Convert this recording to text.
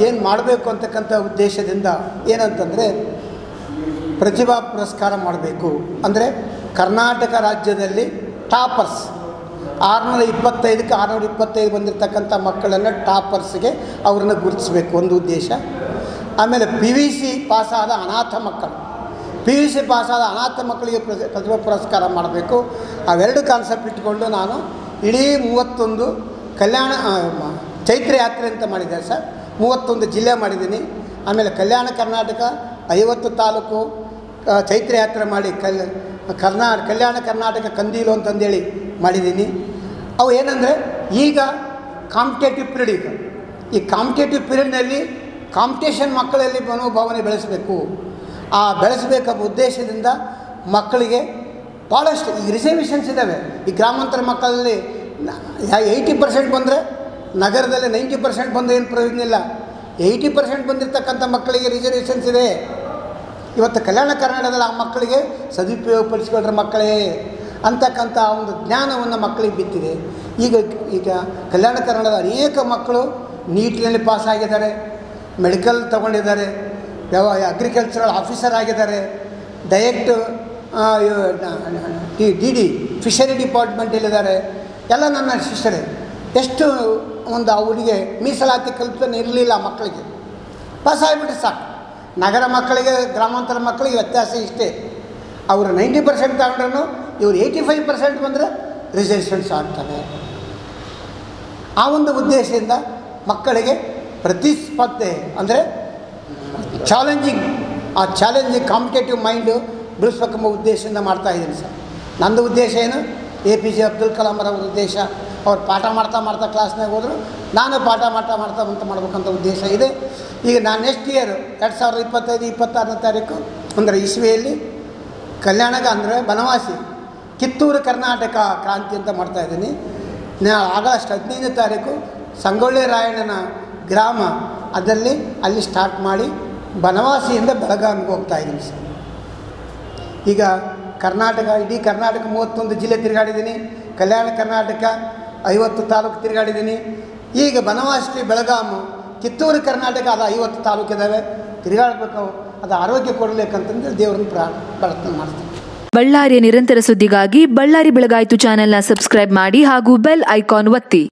ಏನು ಮಾಡಬೇಕು ಅಂತಕ್ಕಂಥ ಉದ್ದೇಶದಿಂದ ಏನಂತಂದರೆ ಪ್ರತಿಭಾ ಪುರಸ್ಕಾರ ಮಾಡಬೇಕು. ಅಂದರೆ ಕರ್ನಾಟಕ ರಾಜ್ಯದಲ್ಲಿ ಟಾಪರ್ಸ್ 625ಕ್ಕೆ 625 ಬಂದಿರತಕ್ಕಂಥ ಮಕ್ಕಳನ್ನು ಟಾಪರ್ಸ್ಗೆ ಅವ್ರನ್ನ ಗುರುತಿಸಬೇಕು ಒಂದು ಉದ್ದೇಶ. ಆಮೇಲೆ PVC ಪಾಸಾದ ಅನಾಥ ಮಕ್ಕಳು, PVC ಪಾಸಾದ ಅನಾಥ ಮಕ್ಕಳಿಗೆ ಪ್ರತಿಭಾ ಪುರಸ್ಕಾರ ಮಾಡಬೇಕು. ಅವೆರಡು ಕಾನ್ಸೆಪ್ಟ್ ಇಟ್ಕೊಂಡು ನಾನು ಇಡೀ 31 ಕಲ್ಯಾಣ ಚೈತ್ರ ಯಾತ್ರೆ ಅಂತ ಮಾಡಿದ್ದಾರೆ ಸರ್. 31 ಜಿಲ್ಲೆ ಮಾಡಿದ್ದೀನಿ. ಆಮೇಲೆ ಕಲ್ಯಾಣ ಕರ್ನಾಟಕ 50 ತಾಲೂಕು ಚೈತ್ರ ಯಾತ್ರೆ ಮಾಡಿ ಕಲ್ಯಾಣ ಕರ್ನಾಟಕ ಕಂದೀಲು ಅಂತಂದೇಳಿ ಮಾಡಿದ್ದೀನಿ. ಅವು ಏನಂದರೆ ಈಗ ಕಾಂಪಿಟೇಟಿವ್ ಪೀರಿಯಡ್, ಈ ಕಾಂಪಿಟೇಟಿವ್ ಪೀರಿಯಡ್ನಲ್ಲಿ ಕಾಂಪಿಟೇಷನ್ ಮಕ್ಕಳಲ್ಲಿ ಮನೋಭಾವನೆ ಬೆಳೆಸಬೇಕು. ಆ ಬೆಳೆಸಬೇಕೆಂಬ ಉದ್ದೇಶದಿಂದ ಮಕ್ಕಳಿಗೆ ಭಾಳಷ್ಟು ಈಗ ರಿಸರ್ವೇಷನ್ಸ್ ಇದ್ದಾವೆ. ಈ ಗ್ರಾಮಾಂತರ ಮಕ್ಕಳಲ್ಲಿ 80% ಬಂದರೆ, ನಗರದಲ್ಲಿ 90% ಬಂದರೆ ಏನು ಪ್ರಯೋಜನ ಇಲ್ಲ. 80% ಬಂದಿರತಕ್ಕಂಥ ಮಕ್ಕಳಿಗೆ ರಿಸರ್ವೇಷನ್ಸ್ ಇದೆ. ಇವತ್ತು ಕಲ್ಯಾಣ ಕರ್ನಾಟಕದಲ್ಲಿ ಆ ಮಕ್ಕಳಿಗೆ ಸದುಪಯೋಗಪಡಿಸಿಕೊಂಡ್ರೆ ಮಕ್ಕಳೇ ಅಂತಕ್ಕಂಥ ಒಂದು ಜ್ಞಾನವನ್ನು ಮಕ್ಕಳಿಗೆ ಬಿತ್ತಿದೆ. ಈಗ ಕಲ್ಯಾಣ ಕರ್ನಾಟಕದ ಅನೇಕ ಮಕ್ಕಳು ನೀಟ್ನಲ್ಲಿ ಪಾಸಾಗಿದ್ದಾರೆ, ಮೆಡಿಕಲ್ ತಗೊಂಡಿದ್ದಾರೆ, ಅಗ್ರಿಕಲ್ಚರಲ್ ಆಫೀಸರ್ ಆಗಿದ್ದಾರೆ, ಡೈರೆಕ್ಟ್ DD ಫಿಶರಿ ಡಿಪಾರ್ಟ್ಮೆಂಟಲ್ಲಿದ್ದಾರೆ. ಎಲ್ಲ ನನ್ನ ಶಿಷ್ಯರೇ. ಎಷ್ಟು ಒಂದು ಅವರಿಗೆ ಮೀಸಲಾತಿ ಕಲ್ಪನೆ ಇರಲಿಲ್ಲ ಮಕ್ಕಳಿಗೆ, ಪಾಸಾಗಿಬಿಟ್ರೆ ಸಾಕು. ನಗರ ಮಕ್ಕಳಿಗೆ ಗ್ರಾಮಾಂತರ ಮಕ್ಕಳಿಗೆ ವ್ಯತ್ಯಾಸ ಇಷ್ಟೇ. ಅವರು 90% ತಗೊಂಡ್ರೂ ಇವರು 85% ಬಂದರೆ ರಿಸರ್ವೇಷನ್ಸ್ ಆಗ್ತವೆ. ಆ ಒಂದು ಉದ್ದೇಶದಿಂದ ಮಕ್ಕಳಿಗೆ ಪ್ರತಿಸ್ಪರ್ಧೆ ಅಂದರೆ ಚಾಲೆಂಜಿಂಗ್ ಕಾಂಪಿಟೇಟಿವ್ ಮೈಂಡು ಬೆಳೆಸ್ಬೇಕೆಂಬ ಉದ್ದೇಶದಿಂದ ಮಾಡ್ತಾಯಿದ್ದೀನಿ ಸರ್. ನಂದು ಉದ್ದೇಶ ಏನು, APJ ಅಬ್ದುಲ್ ಕಲಾಂ ಅವರ ಉದ್ದೇಶ. ಅವ್ರು ಪಾಠ ಮಾಡ್ತಾ ಕ್ಲಾಸ್ನಾಗ ಹೋದರು, ನಾನು ಪಾಠ ಮಾಡ್ತಾ ಮಾಡ್ಬೇಕಂತ ಉದ್ದೇಶ ಇದೆ. ಈಗ ನಾನು ನೆಕ್ಸ್ಟ್ ಇಯರ್ 2025-26ನೇ ತಾರೀಕು ಅಂದರೆ ಇಸ್ವಿಯಲ್ಲಿ ಅಂದರೆ ಬನವಾಸಿ ಕಿತ್ತೂರು ಕರ್ನಾಟಕ ಕ್ರಾಂತಿ ಅಂತ ಮಾಡ್ತಾಯಿದ್ದೀನಿ. ಆಗಸ್ಟ್ 15ನೇ ತಾರೀಕು ಸಂಗೊಳ್ಳಿ ರಾಯಣ್ಣನ ಗ್ರಾಮ ಅಲ್ಲಿ ಸ್ಟಾರ್ಟ್ ಮಾಡಿ ಬನವಾಸಿಯಿಂದ ಬೆಳಗಾವಿಗೆ ಹೋಗ್ತಾಯಿದ್ದೀನಿ ಸರ್. ಈಗ ಇಡೀ ಕರ್ನಾಟಕ 31 ಜಿಲ್ಲೆ ತಿರುಗಾಡಿದ್ದೀನಿ. ಕಲ್ಯಾಣ ಕರ್ನಾಟಕ 50 ತಾಲೂಕು ತಿರುಗಾಡಿದ್ದೀನಿ. ಈಗ ಬನವಾಸಿ, ಬೆಳಗಾವಿ, ಕಿತ್ತೂರು ಕರ್ನಾಟಕ ಅದು 50 ತಾಲೂಕಿದ್ದಾವೆ. ತಿರುಗಾಡಬೇಕು, ಅದು ಆರೋಗ್ಯ ಕೊಡಬೇಕಂತಂದ್ರೆ ದೇವ್ರನ್ನ ಪ್ರಾರ್ಥನೆ ಮಾಡ್ತೀನಿ. ಬಳ್ಳಾರಿಯ ನಿರಂತರ ಸುದ್ದಿಗಾಗಿ ಬಳ್ಳಾರಿ ಬೆಳಗಾಯಿತು ಚಾನೆಲ್ನ ಸಬ್ಸ್ಕ್ರೈಬ್ ಮಾಡಿ ಹಾಗೂ ಬೆಲ್ ಐಕಾನ್ ಒತ್ತಿ.